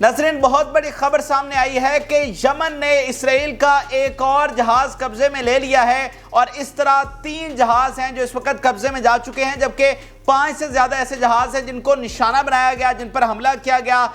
ناظرین، بہت بڑی خبر سامنے آئی ہے کہ یمن نے اسرائیل کا ایک اور جہاز قبضے میں لے لیا ہے، اور اس طرح 3 جہاز ہیں جو اس وقت قبضے میں جا چکے ہیں، جبکہ 5 سے زیادہ ایسے جہاز ہیں جن کو نشانہ بنایا گیا، جن پر حملہ کیا گیا،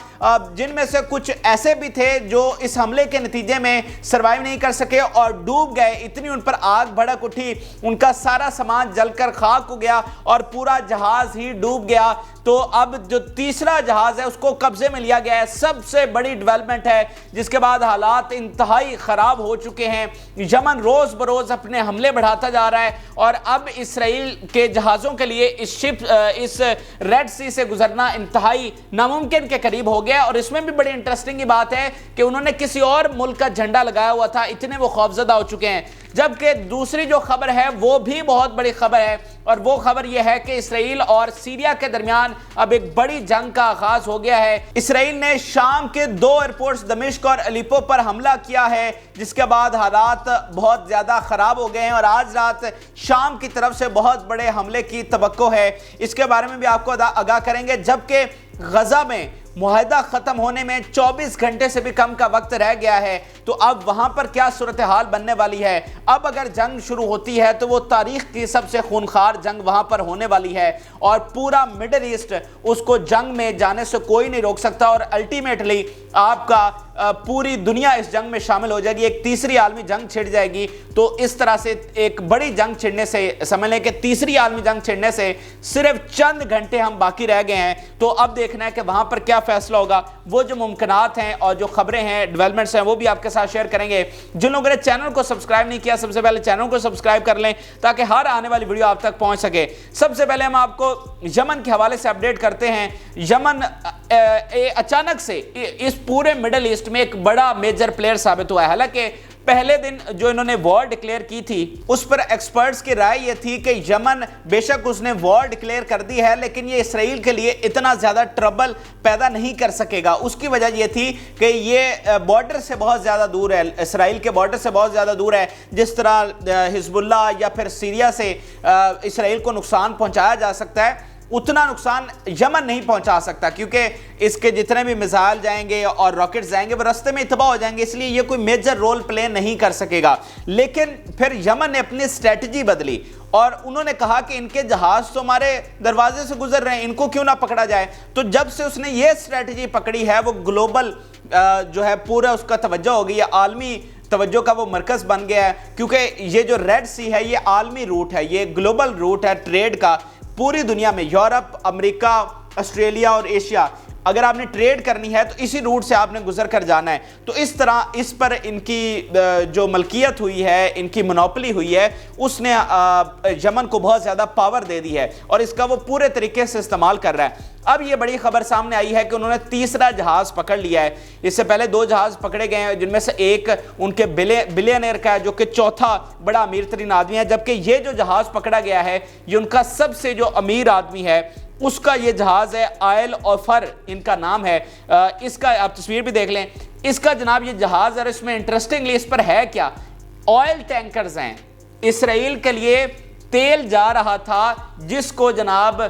جن میں سے کچھ ایسے بھی تھے جو اس حملے کے نتیجے میں سروائیو نہیں کر سکے اور ڈوب گئے۔ اتنی ان پر آگ بھڑک اٹھی، ان کا سارا سامان جل کر خاک ہو گیا اور پورا جہاز ہی ڈوب گیا۔ تو اب جو تیسرا جہاز ہے اس کو قبضے میں لیا گیا ہے۔ سب سے بڑی ڈیولپمنٹ ہے، جس کے بعد حالات انتہائی خراب ہو چکے ہیں۔ یمن روز بروز اپنے حملے بڑھاتا جا رہا ہے، اور اب اسرائیل کے جہازوں کے لیے اس ریڈ سی سے گزرنا انتہائی ناممکن کے قریب ہو گیا۔ اور اس میں بھی بڑی انٹرسٹنگ بات ہے کہ انہوں نے کسی اور ملک کا جھنڈا لگایا ہوا تھا، اتنے وہ خوفزدہ ہو چکے ہیں۔ جبکہ دوسری جو خبر ہے وہ بھی بہت بڑی خبر ہے، اور وہ خبر یہ ہے کہ اسرائیل اور سیریا کے درمیان اب ایک بڑی جنگ کا آغاز ہو گیا ہے۔ اسرائیل نے شام کے 2 ایئرپورٹس دمشق اور الیپو پر حملہ کیا ہے، جس کے بعد حالات بہت زیادہ خراب ہو گئے ہیں، اور آج رات شام کی طرف سے بہت بڑے حملے کی توقع ہے۔ اس کے بارے میں بھی آپ کو آگاہ کریں گے۔ جبکہ غزہ میں معاہدہ ختم ہونے میں 24 گھنٹے سے بھی کم کا وقت رہ گیا ہے، تو اب وہاں پر کیا صورتحال بننے والی ہے؟ اب اگر جنگ شروع ہوتی ہے تو وہ تاریخ کی سب سے خونخوار جنگ وہاں پر ہونے والی ہے، اور پورا مڈل ایسٹ اس کو جنگ میں جانے سے کوئی نہیں روک سکتا، اور الٹیمیٹلی آپ کا پوری دنیا اس جنگ میں شامل ہو جائے گی۔ ایک تیسری عالمی جنگ چھڑ جائے گی۔ تو اس طرح سے ایک بڑی جنگ چھڑنے سے، سمجھ لیں کہ تیسری عالمی جنگ چھڑنے سے صرف چند گھنٹے ہم باقی رہ گئے ہیں۔ تو اب دیکھنا ہے کہ وہاں پر کیا فیصلہ ہوگا۔ وہ جو ممکنات ہیں اور جو خبریں ہیں، ڈیولپمنٹس ہیں، وہ بھی آپ کے ساتھ شیئر کریں گے۔ جن لوگوں نے چینل کو سبسکرائب نہیں کیا، سب سے پہلے چینل کو سبسکرائب کر لیں تاکہ ہر آنے والی ویڈیو آپ تک پہنچ سکے۔ سب سے پہلے ہم آپ کو یمن کے حوالے سے اپڈیٹ کرتے ہیں۔ یمن اچانک سے اس پورے مڈل ایسٹ میں ایک بڑا میجر پلیئر ثابت ہوا ہے۔ حالانکہ پہلے دن جو انہوں نے وار ڈکلیئر کی تھی، اس پر ایکسپرٹس کی رائے یہ تھی کہ یمن بے شک اس نے وار ڈکلیئر کر دی ہے، لیکن یہ اسرائیل کے لیے اتنا زیادہ ٹربل پیدا نہیں کر سکے گا۔ اس کی وجہ یہ تھی کہ یہ بارڈر سے بہت زیادہ دور ہے، اسرائیل کے بارڈر سے بہت زیادہ دور ہے۔ جس طرح حزب اللہ یا پھر سیریا سے اسرائیل کو نقصان پہنچایا جا سکتا ہے، اتنا نقصان یمن نہیں پہنچا سکتا، کیونکہ اس کے جتنے بھی میزائل جائیں گے اور راکٹس جائیں گے وہ رستے میں تباہ ہو جائیں گے، اس لیے یہ کوئی میجر رول پلے نہیں کر سکے گا۔ لیکن پھر یمن نے اپنی اسٹریٹجی بدلی، اور انہوں نے کہا کہ ان کے جہاز تو ہمارے دروازے سے گزر رہے ہیں، ان کو کیوں نہ پکڑا جائے۔ تو جب سے اس نے یہ اسٹریٹجی پکڑی ہے، وہ گلوبل جو ہے پورا اس کا توجہ ہو گئی ہے، عالمی توجہ کا وہ مرکز بن گیا ہے، کیونکہ یہ جو ریڈ سی ہے یہ عالمی روٹ ہے، یہ گلوبل روٹ ہے ٹریڈ کا۔ پوری دنیا میں یورپ، امریکہ، آسٹریلیا اور ایشیا، اگر آپ نے ٹریڈ کرنی ہے تو اسی روٹ سے آپ نے گزر کر جانا ہے۔ تو اس طرح اس پر ان کی جو ملکیت ہوئی ہے، ان کی منوپلی ہوئی ہے، اس نے یمن کو بہت زیادہ پاور دے دی ہے، اور اس کا وہ پورے طریقے سے استعمال کر رہا ہے۔ اب یہ بڑی خبر سامنے آئی ہے کہ انہوں نے تیسرا جہاز پکڑ لیا ہے۔ اس سے پہلے 2 جہاز پکڑے گئے ہیں، جن میں سے ایک ان کے بلینئر کا ہے، جو کہ چوتھا بڑا امیر ترین آدمی ہے، جبکہ یہ جو جہاز پکڑا گیا ہے یہ ان کا سب سے جو امیر آدمی ہے، اس کا یہ جہاز ہے، آئل اوفر ان کا نام ہے۔ اس کا آپ تصویر بھی دیکھ لیں، اس کا جناب یہ جہاز، اور اس میں انٹرسٹنگلی اس پر ہے کیا، آئل ٹینکرز ہیں۔ اسرائیل کے لیے تیل جا رہا تھا، جس کو جناب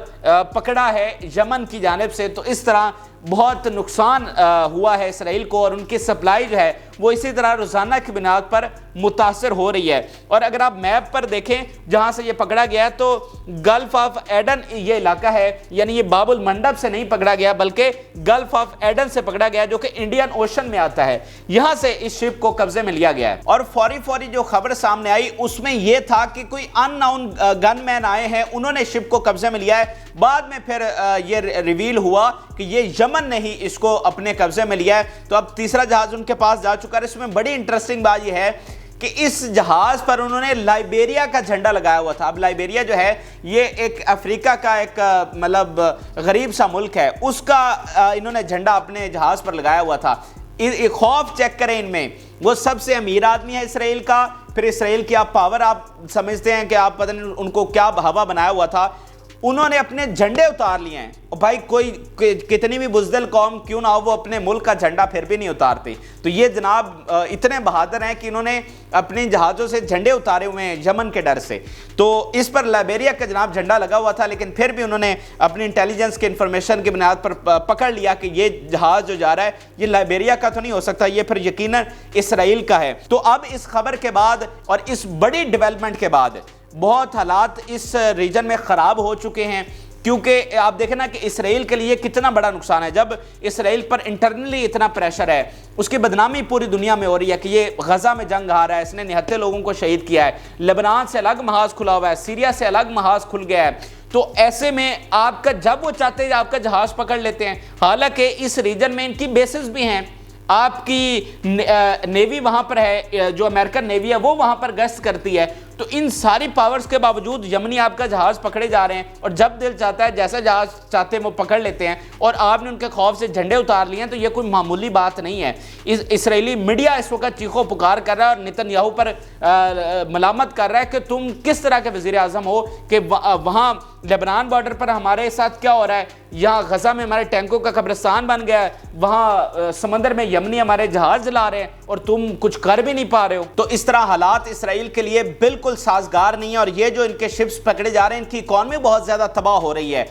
پکڑا ہے یمن کی جانب سے۔ تو اس طرح بہت نقصان ہوا ہے اسرائیل کو، اور ان کی سپلائی جو ہے وہ اسی طرح روزانہ کی بنیاد پر متاثر ہو رہی ہے۔ اور اگر آپ میپ پر دیکھیں جہاں سے یہ پکڑا گیا ہے، تو گلف آف ایڈن یہ علاقہ ہے، یعنی یہ باب المنڈب سے نہیں پکڑا گیا بلکہ گلف آف ایڈن سے پکڑا گیا، جو کہ انڈین اوشن میں آتا ہے۔ یہاں سے اس شپ کو قبضے میں لیا گیا ہے۔ اور فوری جو خبر سامنے آئی اس میں یہ تھا کہ کوئی ان نون گن مین آئے ہیں، انہوں نے شپ کو قبضے میں لیا ہے۔ بعد میں پھر یہ ریویل ہوا کہ یہ یمن نے ہی اس کو اپنے قبضے میں لیا ہے۔ تو اب تیسرا جہاز ان کے پاس جا چکا ہے۔ اس میں بڑی انٹرسٹنگ بات یہ ہے کہ اس جہاز پر انہوں نے لائبیریا کا جھنڈا لگایا ہوا تھا۔ اب لائبیریا جو ہے یہ ایک افریقہ کا ایک مطلب غریب سا ملک ہے، اس کا انہوں نے جھنڈا اپنے جہاز پر لگایا ہوا تھا۔ خوف چیک کریں ان میں، وہ سب سے امیر آدمی ہے اسرائیل کا، پھر اسرائیل کی آپ پاور آپ سمجھتے ہیں کہ آپ پتہ نہیں ان کو کیا بہاوا بنایا ہوا تھا۔ उन्होंने अपने झंडे उतार लिए हैं। और भाई कोई कितनी भी बुज़दिल कौम क्यों ना हो, वो अपने मुल्क का झंडा फिर भी नहीं उतारती। तो ये जनाब इतने बहादुर हैं कि इन्होंने अपने जहाज़ों से झंडे उतारे हुए हैं यमन के डर से। तो इस पर लाइबेरिया का जनाब झंडा लगा हुआ था, लेकिन फिर भी उन्होंने अपनी इंटेलिजेंस के इंफॉर्मेशन की बुनियाद पर पकड़ लिया कि ये जहाज़ जो जा रहा है ये लाइबेरिया का तो नहीं हो सकता, ये फिर यकीनन इसराइल का है। तो अब इस खबर के बाद और इस बड़ी डेवलपमेंट के बाद बहुत हालात इस रीजन में ख़राब हो चुके हैं, क्योंकि आप देखें ना कि इसराइल के लिए कितना बड़ा नुकसान है। जब इसराइल पर इंटरनली इतना प्रेशर है, उसकी बदनामी पूरी दुनिया में हो रही है कि ये गजा में जंग हारा है, इसने 79 लोगों को शहीद किया है, लेबनान से अलग महाज खुला हुआ है, सीरिया से अलग महाज खुल गया है। तो ऐसे में आपका जब वो चाहते हैं आपका जहाज पकड़ लेते हैं। हालांकि इस रीजन में इनकी बेसिस भी हैं, आपकी नेवी वहां पर है, जो अमेरिकन नेवी है वो वहां पर गश्त करती है। तो इन सारी पावर्स के बावजूद यमनी आपका जहाज पकड़े जा रहे हैं, और जब दिल चाहता है जैसा जहाज चाहते हैं वो पकड़ लेते हैं, और आपने उनके खौफ से झंडे उतार लिए हैं। तो ये कोई मामूली बात नहीं है। इसराइली मीडिया इस वक्त चीखो पुकार कर रहा है और नेतन्याहू पर मलामत कर रहा है कि तुम किस तरह के वज़ीर आज़म हो कि वहाँ लेबनान बॉर्डर पर हमारे साथ क्या हो रहा है, यहाँ गजा में हमारे टैंकों का कब्रिस्तान बन गया है, वहाँ समंदर में यमनी हमारे जहाज जला रहे हैं और तुम कुछ कर भी नहीं पा रहे हो। तो इस तरह हालात इसराइल के लिए बिल्कुल साजगार नहीं है। और ये जो इनके शिप्स पकड़े जा रहे हैं, इनकी इकॉनमी बहुत ज़्यादा तबाह हो रही है।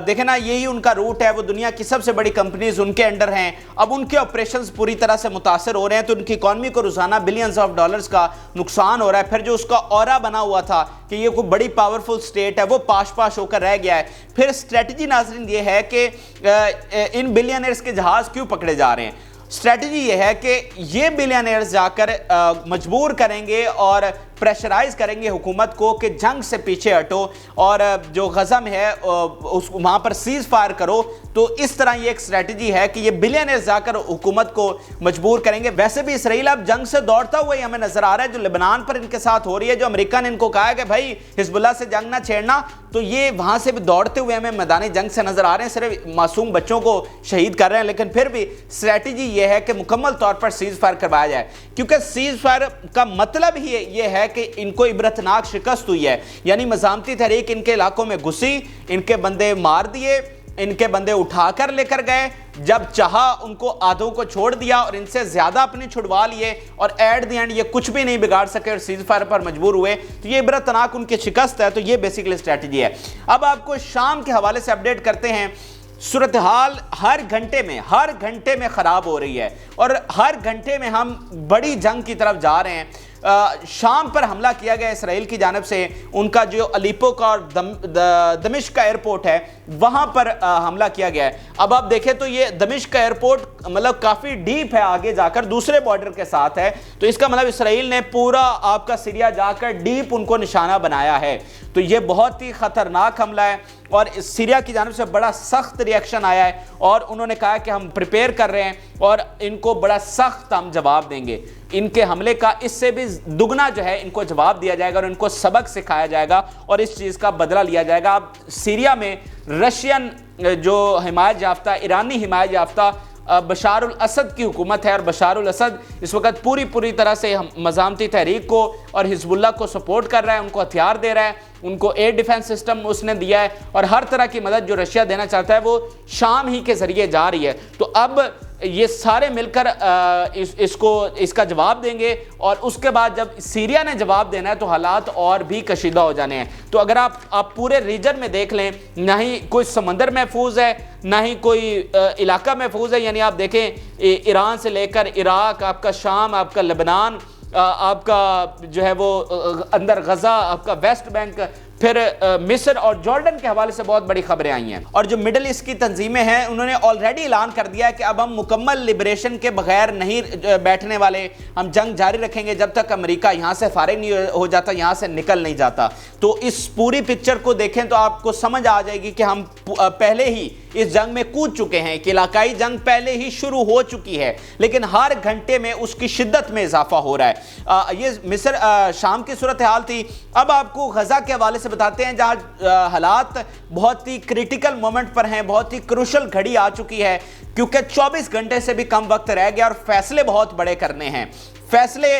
देखें ना, यही उनका रूट है, वो दुनिया की सबसे बड़ी कंपनीज उनके अंडर हैं। अब उनके ऑपरेशंस पूरी तरह से मुतासर हो रहे हैं, तो उनकी इकॉनमी को रोजाना बिलियंस ऑफ डॉलर्स का नुकसान हो रहा है। फिर जो उसका ऑरा बना हुआ था कि ये कोई बड़ी पावरफुल स्टेट है, वो पाश पाश होकर रह गया है। फिर स्ट्रेटजी नाज़रीन ये है कि इन बिलियनर्स के जहाज क्यों पकड़े जा रहे हैं। स्ट्रेटजी ये है कि ये बिलियनर्स जाकर मजबूर करेंगे और प्रेशराइज करेंगे हुकूमत को कि जंग से पीछे हटो और जो गजा में है उस वहाँ पर सीज फायर करो। तो इस तरह ये एक स्ट्रेटजी है कि ये बिलियनर्स जाकर हुकूमत को मजबूर करेंगे। वैसे भी इसराइल अब जंग से दौड़ता हुआ ही हमें नजर आ रहा है, जो लेबनान पर इनके साथ हो रही है, जो अमेरिका ने इनको कहा है कि भाई हिजबुल्लाह से जंग ना छेड़ना, तो ये वहाँ से भी दौड़ते हुए हमें मैदानी जंग से नजर आ रहे हैं। सिर्फ मासूम बच्चों को शहीद कर रहे हैं, लेकिन फिर भी स्ट्रेटजी ये है कि मुकम्मल तौर पर सीज फायर करवाया जाए, क्योंकि सीज फायर का मतलब ही ये है कि इनको इबरतनाक शिकस्त हुई है। यानी मज़ामती तहरीक इनके इलाकों में घुसी, इनके बंदे मार दिए, इनके बंदे उठाकर लेकर गए, जब चाहा उनको आधों को छोड़ दिया और इनसे ज्यादा अपने छुड़वा लिए, और एट द एंड ये कुछ भी नहीं बिगाड़ सके और सीज फायर पर मजबूर हुए। तो ये इबरतनाक उनकी शिकस्त है। तो ये बेसिकली स्ट्रेटजी है। अब आपको शाम के हवाले से अपडेट करते हैं। सूरत हाल हर घंटे में खराब हो रही है और हर घंटे में हम बड़ी जंग की तरफ जा रहे हैं। शाम पर हमला किया गया इसराइल की जानिब से, उनका जो अलीपो का और दमिश्क का एयरपोर्ट है वहां पर हमला किया गया है। अब आप देखें तो ये दमिश्क का एयरपोर्ट मतलब काफी डीप है, आगे जाकर दूसरे बॉर्डर के साथ है। तो इसका मतलब इसराइल ने पूरा आपका सीरिया जाकर डीप उनको निशाना बनाया है। तो ये बहुत ही खतरनाक हमला है और सीरिया की जानिब से बड़ा सख्त रिएक्शन आया है और उन्होंने कहा कि हम प्रिपेयर कर रहे हैं और इनको बड़ा सख्त हम जवाब देंगे। इनके हमले का इससे भी दुगना जो है इनको जवाब दिया जाएगा और इनको सबक सिखाया जाएगा और इस चीज़ का बदला लिया जाएगा। अब सीरिया में रशियन जो हिमायत याफ्ता, ईरानी हिमायत याफ्ता बशारुल असद की हुकूमत है और बशारुल असद इस वक्त पूरी तरह से मज़ामती तहरीक को और हिजबुल्लाह को सपोर्ट कर रहा है, उनको हथियार दे रहा है, उनको एयर डिफेंस सिस्टम उसने दिया है और हर तरह की मदद जो रशिया देना चाहता है वो शाम ही के ज़रिए जा रही है। तो अब ये सारे मिलकर इसका जवाब देंगे और उसके बाद जब सीरिया ने जवाब देना है तो हालात और भी कशीदा हो जाने हैं। तो अगर आप पूरे रीजन में देख लें, ना ही कोई समंदर महफूज है, ना ही कोई इलाका महफूज है। यानी आप देखें ईरान से लेकर इराक, आपका शाम, आपका लेबनान, आपका जो है वो अंदर गजा, आपका वेस्ट बैंक, फिर मिस्र और जॉर्डन के हवाले से बहुत बड़ी खबरें आई हैं। और जो मिडल ईस्ट की तंजीमें हैं उन्होंने ऑलरेडी ऐलान कर दिया है कि अब हम मुकम्मल लिबरेशन के बगैर नहीं बैठने वाले, हम जंग जारी रखेंगे जब तक अमेरिका यहाँ से फारिग नहीं हो जाता, यहाँ से निकल नहीं जाता। तो इस पूरी पिक्चर को देखें तो आपको समझ आ जाएगी कि हम पहले ही इस जंग में कूद चुके हैं, कि इलाकाई जंग पहले ही शुरू हो चुकी है, लेकिन हर घंटे में उसकी शिद्दत में इजाफा हो रहा है। ये मिस्र शाम की सूरत हाल थी। अब आपको गजा के हवाले से बताते हैं जहां हालात बहुत ही क्रिटिकल मोमेंट पर हैं, बहुत ही क्रूशल घड़ी आ चुकी है, क्योंकि 24 घंटे से भी कम वक्त रह गया और फैसले बहुत बड़े करने हैं। फैसले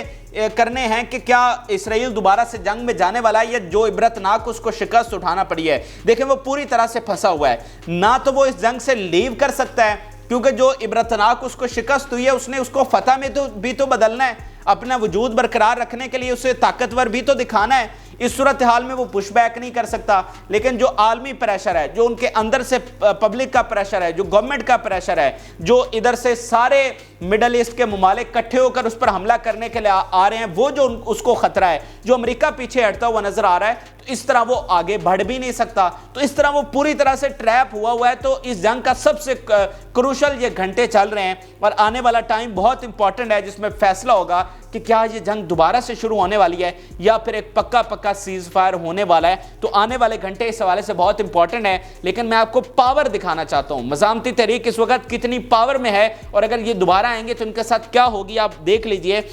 करने हैं कि क्या इसराइल दोबारा से जंग में जाने वाला है या जो इबरतनाक उसको शिकस्त उठाना पड़ी है। देखें वो पूरी तरह से फंसा हुआ है, ना तो वो इस जंग से लीव कर सकता है क्योंकि जो इबरतनाक उसको शिकस्त हुई है उसने उसको फतह में भी तो बदलना है, अपना वजूद बरकरार रखने के लिए उसे ताकतवर भी तो दिखाना है। इस सूरत हाल में वो पुश बैक नहीं कर सकता। लेकिन जो आलमी प्रेशर है, जो उनके अंदर से पब्लिक का प्रेशर है, जो गवर्नमेंट का प्रेशर है, जो इधर से सारे मिडल ईस्ट के ममालिक इकट्ठे होकर उस पर हमला करने के लिए आ रहे हैं, वो जो उसको खतरा है, जो अमेरिका पीछे हटता हुआ नजर आ रहा है, तो इस तरह वो आगे बढ़ भी नहीं सकता। तो इस तरह वो पूरी तरह से ट्रैप हुआ है। तो इस जंग का सबसे क्रूशल ये घंटे चल रहे हैं और आने वाला टाइम बहुत इंपॉर्टेंट है जिसमें फैसला होगा कि क्या ये जंग दोबारा से शुरू होने वाली है या फिर एक पक्का सीज फायर होने वाला है। तो आने वाले घंटे इस हवाले से बहुत इंपॉर्टेंट है। लेकिन मैं आपको पावर दिखाना चाहता हूं, मज़ामती तहरीक इस वक्त कितनी पावर में है और अगर ये दोबारा आएंगे तो इनके साथ क्या होगी आप देख लीजिए।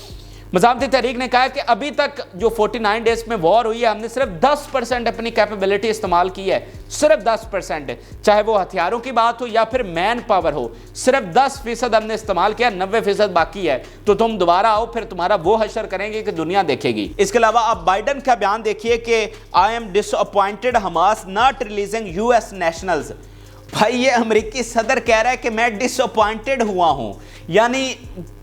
मज़ामती तहरीक ने कहा कि अभी तक जो 49 डेज में वॉर हुई है हमने सिर्फ 10% अपनी कैपेबिलिटी इस्तेमाल की है, सिर्फ 10%, चाहे वो हथियारों की बात हो या फिर मैन पावर हो, सिर्फ 10% हमने इस्तेमाल किया, 90% बाकी है। तो तुम दोबारा आओ, फिर तुम्हारा वो हशर करेंगे कि दुनिया देखेगी। इसके अलावा आप बाइडन का बयान देखिए कि I am disappointed Hamas not releasing US nationals. भाई ये अमेरिकी सदर कह रहा है कि मैं डिसअपॉइंटेड हुआ हूं, यानी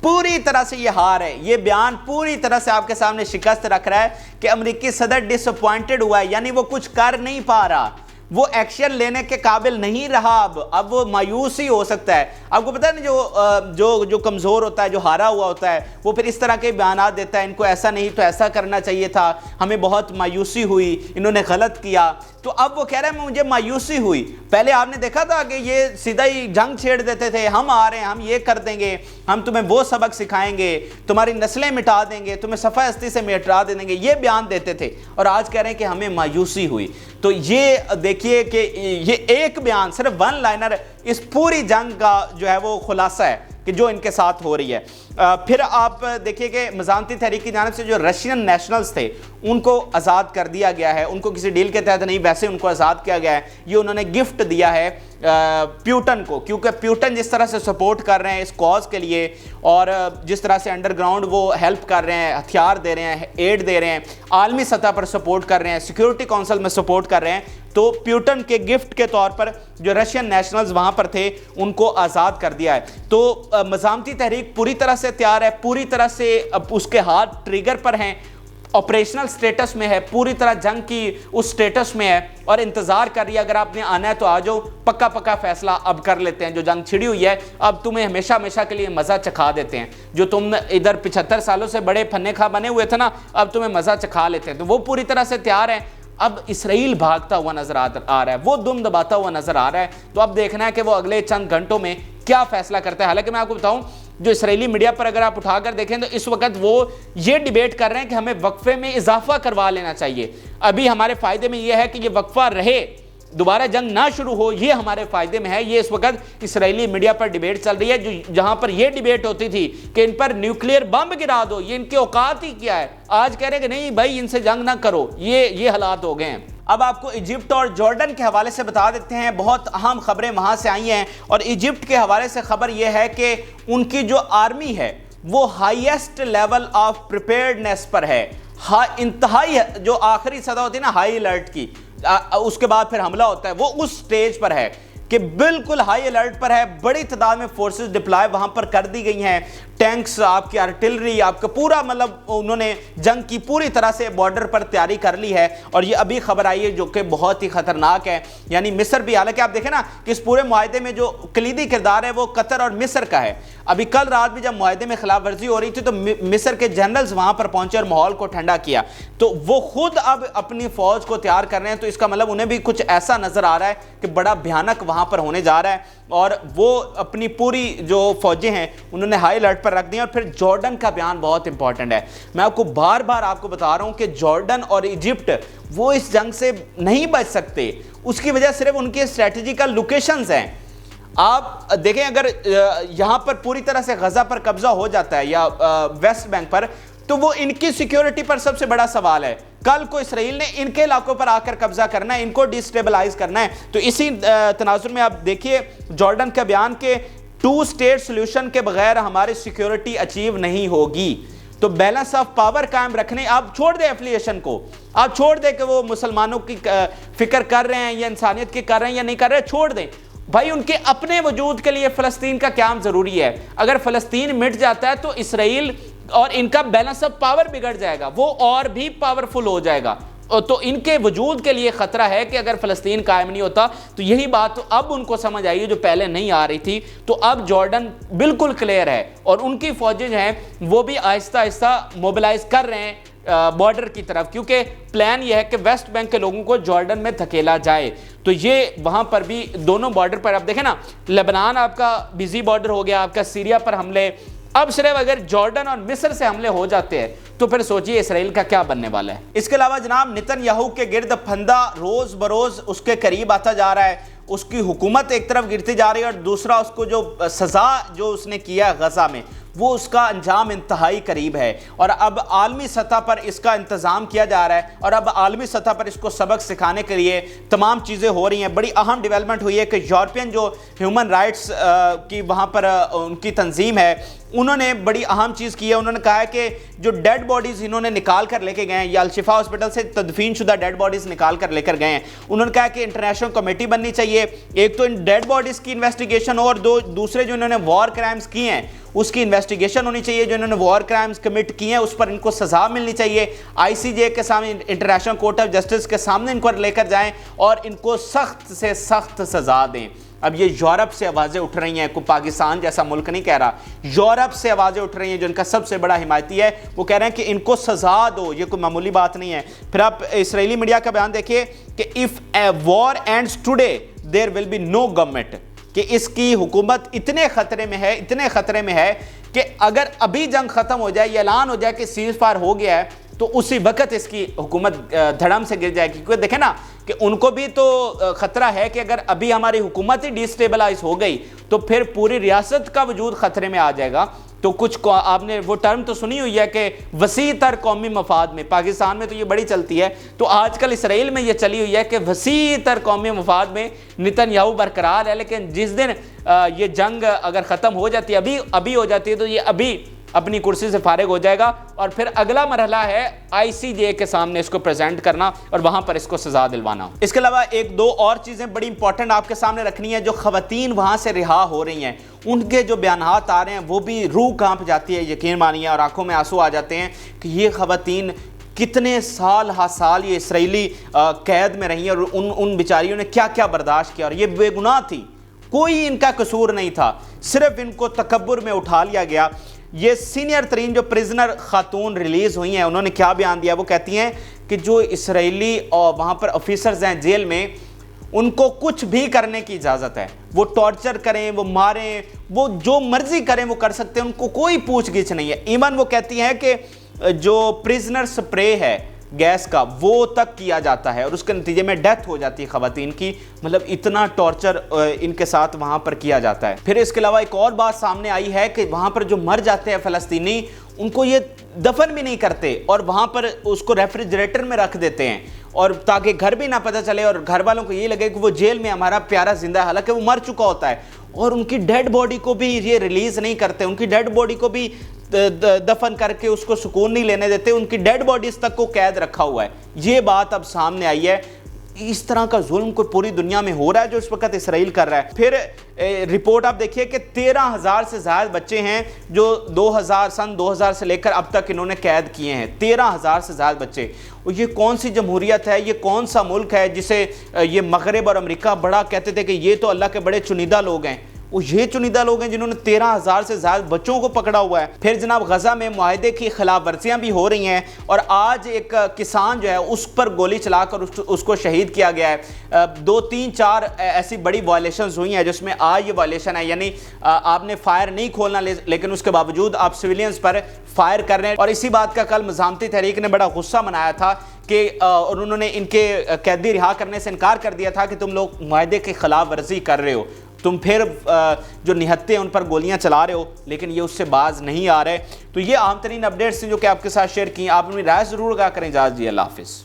पूरी तरह से ये हार है। ये बयान पूरी तरह से आपके सामने शिकस्त रख रहा है कि अमेरिकी सदर डिसअपॉइंटेड हुआ है, यानी वो कुछ कर नहीं पा रहा, वो एक्शन लेने के काबिल नहीं रहा। अब वो मायूस ही हो सकता है। आपको पता है ना जो कमज़ोर होता है, जो हारा हुआ होता है, वो फिर इस तरह के बयान देता है, इनको ऐसा नहीं तो ऐसा करना चाहिए था, हमें बहुत मायूसी हुई, इन्होंने गलत किया। तो अब वो कह रहा है मुझे मायूसी हुई। पहले आपने देखा था कि ये सीधा ही जंग छेड़ देते थे, हम आ रहे हैं, हम ये कर देंगे, हम तुम्हें वो सबक सिखाएंगे, तुम्हारी नस्लें मिटा देंगे, तुम्हें सफ़ा हस्ती से मिटा देंगे, ये बयान देते थे। और आज कह रहे हैं कि हमें मायूसी हुई। तो ये देखिए कि ये एक बयान, सिर्फ वन लाइनर इस पूरी जंग का जो है वो खुलासा है कि जो इनके साथ हो रही है। फिर आप देखिए कि मज़ामती तहरीक की जानिब से जो रशियन नेशनल्स थे उनको आज़ाद कर दिया गया है, उनको किसी डील के तहत नहीं, वैसे उनको आज़ाद किया गया है। ये उन्होंने गिफ्ट दिया है प्यूटन को, क्योंकि प्यूटन जिस तरह से सपोर्ट कर रहे हैं इस कॉज के लिए और जिस तरह से अंडरग्राउंड वो हेल्प कर रहे हैं, हथियार दे रहे हैं, एड दे रहे हैं, आलमी सतह पर सपोर्ट कर रहे हैं, सिक्योरिटी काउंसिल में सपोर्ट कर रहे हैं, तो प्यूटन के गिफ्ट के तौर पर जो रशियन नेशनल्स वहां पर थे उनको आज़ाद कर दिया है। तो मज़ामती तहरीक पूरी तरह से तैयार है, पूरी तरह से उसके हाथ ट्रिगर पर हैं, ऑपरेशनल स्टेटस में है, पूरी तरह जंग की उस स्टेटस में है और इंतजार कर रही है। अगर आपने आना है तो आ जाओ, पक्का फैसला अब कर लेते हैं। जो जंग छिड़ी हुई है अब तुम्हें हमेशा हमेशा के लिए मज़ा चखा देते हैं। जो तुम इधर 75 सालों से बड़े फन्ने खा बने हुए थे ना, अब तुम्हें मज़ा चखा लेते हैं। तो वो पूरी तरह से तैयार है। अब इसराइल भागता हुआ नजर आ रहा है, वो दुम दबाता हुआ नजर आ रहा है। तो अब देखना है कि वो अगले चंद घंटों में क्या फैसला करता है। हालांकि मैं आपको बताऊं, जो इसराइली मीडिया पर अगर आप उठाकर देखें तो इस वक्त वो ये डिबेट कर रहे हैं कि हमें वक्फे में इजाफा करवा लेना चाहिए। अभी हमारे फायदे में यह है कि ये वक्फा रहे, दोबारा जंग ना शुरू हो, ये हमारे फायदे में है। ये इस वक्त इसराइली मीडिया पर डिबेट चल रही है, जो जहां पर यह डिबेट होती थी कि इन पर न्यूक्लियर बम गिरा दो, ये इनके औकात ही क्या है, आज कह रहे हैं कि नहीं भाई इनसे जंग ना करो। ये हालात हो गए हैं। अब आपको इजिप्ट और जॉर्डन के हवाले से बता देते हैं, बहुत अहम खबरें वहां से आई हैं। और इजिप्ट के हवाले से खबर यह है कि उनकी जो आर्मी है वो हाईएस्ट लेवल ऑफ प्रिपेयर्डनेस पर है। इंतहाई जो आखिरी सदा होती है ना हाई अलर्ट की, उसके बाद फिर हमला होता है, वो उस स्टेज पर है कि बिल्कुल हाई अलर्ट पर है। बड़ी तादाद में फोर्सेस डिप्लॉय वहां पर कर दी गई हैं, टैंक्स, आपकी आर्टिलरी, आपका पूरा मतलब उन्होंने जंग की पूरी तरह से बॉर्डर पर तैयारी कर ली है। और ये अभी खबर आई है जो कि बहुत ही खतरनाक है, यानी मिस्र भी, हालांकि आप देखें ना कि इस पूरे मुआहदे में जो कलीदी किरदार है वो कतर और मिस्र का है। अभी कल रात भी जब मुआहदे में खिलाफ वर्जी हो रही थी तो मिस्र के जनरल्स वहां पर पहुंचे और माहौल को ठंडा किया। तो वो खुद अब अपनी फौज को तैयार कर रहे हैं। तो इसका मतलब उन्हें भी कुछ ऐसा नजर आ रहा है कि बड़ा भयानक वहां पर होने जा रहा है और वो अपनी पूरी जो फौजें हैं उन्होंने हाई अलर्ट पर रख दी। और फिर जॉर्डन का बयान बहुत इंपॉर्टेंट है। मैं आपको बार बार आपको बता रहा हूं कि जॉर्डन और इजिप्ट वो इस जंग से नहीं बच सकते। उसकी वजह सिर्फ उनकी स्ट्रेटेजिकल लोकेशंस हैं। आप देखें अगर यहां पर पूरी तरह से गजा पर कब्जा हो जाता है या वेस्ट बैंक पर, तो वो इनकी सिक्योरिटी पर सबसे बड़ा सवाल है। कल को इसराइल ने इनके इलाकों पर आकर कब्जा करना है, इनको डिस्टेबलाइज करना है। तो इसी तनाजुर में आप देखिए जॉर्डन का बयान के 2 स्टेट सोल्यूशन के बगैर हमारी सिक्योरिटी अचीव नहीं होगी। तो बैलेंस ऑफ पावर कायम रखने, आप छोड़ दे एफिलिएशन को, आप छोड़ दे कि वो मुसलमानों की फिक्र कर रहे हैं या इंसानियत की कर रहे हैं या नहीं कर रहे, छोड़ दें भाई। उनके अपने वजूद के लिए फ़लस्तीन का क्या ज़रूरी है। अगर फ़लस्तीन मिट जाता है तो इसराइल और इनका बैलेंस ऑफ पावर बिगड़ जाएगा, वो और भी पावरफुल हो जाएगा। तो इनके वजूद के लिए ख़तरा है कि अगर फ़लस्तीन कायम नहीं होता। तो यही बात तो अब उनको समझ आई है जो पहले नहीं आ रही थी। तो अब जॉर्डन बिल्कुल क्लियर है और उनकी फ़ौजें हैं वो भी आहिस्ता आहिस्ता मोबिलाइज कर रहे हैं बॉर्डर की तरफ, क्योंकि प्लान यह है कि वेस्ट बैंक के लोगों को जॉर्डन में धकेला जाए। तो ये वहाँ पर भी दोनों बॉर्डर पर, आप देखें ना, लेबनान आपका बिजी बॉर्डर हो गया, आपका सीरिया पर हमले, अब सिर्फ अगर जॉर्डन और मिस्र से हमले हो जाते हैं तो फिर सोचिए इसराइल का क्या बनने वाला है। इसके अलावा जनाब नेतन्याहू के गिर्द फंदा रोज बरोज उसके करीब आता जा रहा है, उसकी हुकूमत एक तरफ गिरती जा रही है और दूसरा उसको जो सज़ा जो उसने किया गजा में वो उसका अंजाम इंतहाई करीब है। और अब आलमी सतह पर इसका इंतज़ाम किया जा रहा है और अब आलमी सतह पर इसको सबक सिखाने के लिए तमाम चीज़ें हो रही हैं। बड़ी अहम डेवलपमेंट हुई है कि यूरोपियन जो ह्यूमन राइट्स की वहाँ पर उनकी तंजीम है, उन्होंने बड़ी अहम चीज़ की है। उन्होंने कहा है कि जो डेड बॉडीज़ इन्होंने निकाल कर लेके गए हैं, या अल-शिफा हॉस्पिटल से तदफीन शुदा डेड बॉडीज़ निकाल कर लेकर गए हैं, उन्होंने कहा कि इंटरनेशनल कमेटी बननी चाहिए, एक तो इन डेड बॉडीज़ की इन्वेस्टिगेशन और दूसरे जो इन्होंने वॉर क्राइम्स किए हैं उसकी इन्वेस्टिगेशन होनी चाहिए। जो इन्होंने वॉर क्राइम्स कमिट किए हैं उस पर इनको सज़ा मिलनी चाहिए। ICJ के सामने, इंटरनेशनल कोर्ट ऑफ जस्टिस के सामने इनको लेकर जाएं और इनको सख्त से सख्त सज़ा दें। अब ये यूरोप से आवाज़ें उठ रही हैं, कोई पाकिस्तान जैसा मुल्क नहीं कह रहा, यूरोप से आवाज़ें उठ रही हैं जो इनका सबसे बड़ा हिमायती है, वो कह रहे हैं कि इनको सज़ा दो, ये कोई मामूली बात नहीं है। फिर आप इसराइली मीडिया का बयान देखिए कि if a war ends today there will be no government, कि इसकी हुकूमत इतने ख़तरे में है, इतने ख़तरे में है कि अगर अभी जंग ख़त्म हो जाए, ये ऐलान हो जाए कि सीज़ फायर हो गया है, तो उसी वक्त इसकी हुकूमत धड़म से गिर जाएगी। क्योंकि देखें ना कि उनको भी तो ख़तरा है कि अगर अभी हमारी हुकूमत ही डिस्टेबलाइज हो गई तो फिर पूरी रियासत का वजूद ख़तरे में आ जाएगा। तो कुछ आपने वो टर्म तो सुनी हुई है कि वसी तर कौमी मफाद में, पाकिस्तान में तो ये बड़ी चलती है, तो आजकल इसराइल में ये चली हुई है कि वसी तर कौमी मफाद में नेतन्याहू बरकरार है। लेकिन जिस दिन ये जंग अगर ख़त्म हो जाती है, अभी हो जाती है, तो ये अभी अपनी कुर्सी से फारिग हो जाएगा और फिर अगला मरहला है ICJ के सामने इसको प्रेजेंट करना और वहां पर इसको सजा दिलवाना। इसके अलावा एक दो और चीज़ें बड़ी इंपॉर्टेंट आपके सामने रखनी है। जो ख़वातीन वहां से रिहा हो रही हैं, उनके जो बयानात आ रहे हैं वो भी रूह कांप जाती है, यकीन मानिए, और आंखों में आंसू आ जाते हैं कि ये ख़वातीन कितने साल साल ये इसराइली कैद में रही हैं और उन बेचारियों ने क्या क्या बर्दाश्त किया, और ये बेगुनाह थी, कोई इनका कसूर नहीं था, सिर्फ इनको तकब्बुर में उठा लिया गया। ये सीनियर तरीन जो प्रिजनर खातून रिलीज़ हुई हैं, उन्होंने क्या बयान दिया, वो कहती हैं कि जो इसराइली और वहाँ पर ऑफिसर्स हैं जेल में, उनको कुछ भी करने की इजाज़त है, वो टॉर्चर करें, वो मारें, वो जो मर्जी करें वो कर सकते हैं, उनको कोई पूछ गिछ नहीं है। इवन वो कहती हैं कि जो प्रिजनर स्प्रे है गैस का वो तक किया जाता है और उसके नतीजे में डेथ हो जाती है ख़वातीन की। मतलब इतना टॉर्चर इनके साथ वहाँ पर किया जाता है। फिर इसके अलावा एक और बात सामने आई है कि वहाँ पर जो मर जाते हैं फ़लस्तीनी, उनको ये दफन भी नहीं करते और वहाँ पर उसको रेफ्रिजरेटर में रख देते हैं, और ताकि घर भी ना पता चले और घर वालों को ये लगे कि वो जेल में हमारा प्यारा जिंदा है, हालांकि वो मर चुका होता है। और उनकी डेड बॉडी को भी ये रिलीज़ नहीं करते, उनकी डेड बॉडी को भी दफन करके उसको सुकून नहीं लेने देते, उनकी डेड बॉडीज तक को कैद रखा हुआ है। ये बात अब सामने आई है। इस तरह का जुल्म कोई पूरी दुनिया में हो रहा है जो इस वक्त इसराइल कर रहा है। फिर रिपोर्ट आप देखिए कि 13,000 से ज़्यादा बच्चे हैं जो सन 2000 से लेकर अब तक इन्होंने कैद किए हैं। 13,000 से ज़्यादा बच्चे। और ये कौन सी जमहूरियत है, ये कौन सा मुल्क है जिसे ये मगरब और अमेरिका बड़ा कहते थे कि ये तो अल्लाह के बड़े चुनिंदा लोग हैं। वो ये चुनिंदा लोग हैं जिन्होंने 13,000 से ज़्यादा बच्चों को पकड़ा हुआ है। फिर जनाब गजा में मुआहदे की खिलाफ वर्जियाँ भी हो रही हैं और आज एक किसान जो है उस पर गोली चलाकर उसको शहीद किया गया है। 2, 3, 4 ऐसी बड़ी वायलेशंस हुई हैं जिसमें आज ये वायलेशन है, यानी आपने फायर नहीं खोलना लेकिन उसके बावजूद आप सिविलियंस पर फायर कर रहे हैं। और इसी बात का कल मज़ामती तहरीक ने बड़ा गुस्सा मनाया था कि और उन्होंने इनके कैदी रिहा करने से इनकार कर दिया था कि तुम लोग मुआहदे की खिलाफ वर्जी कर रहे हो, तुम फिर जो निहत्ते हैं उन पर गोलियां चला रहे हो, लेकिन ये उससे बाज नहीं आ रहे। तो ये आम तरीन अपडेट्स हैं जो कि आपके साथ शेयर की। आप अपनी राय ज़रूर आगाह करें। इजाज़त जी, अल्लाह हाफ़िज़।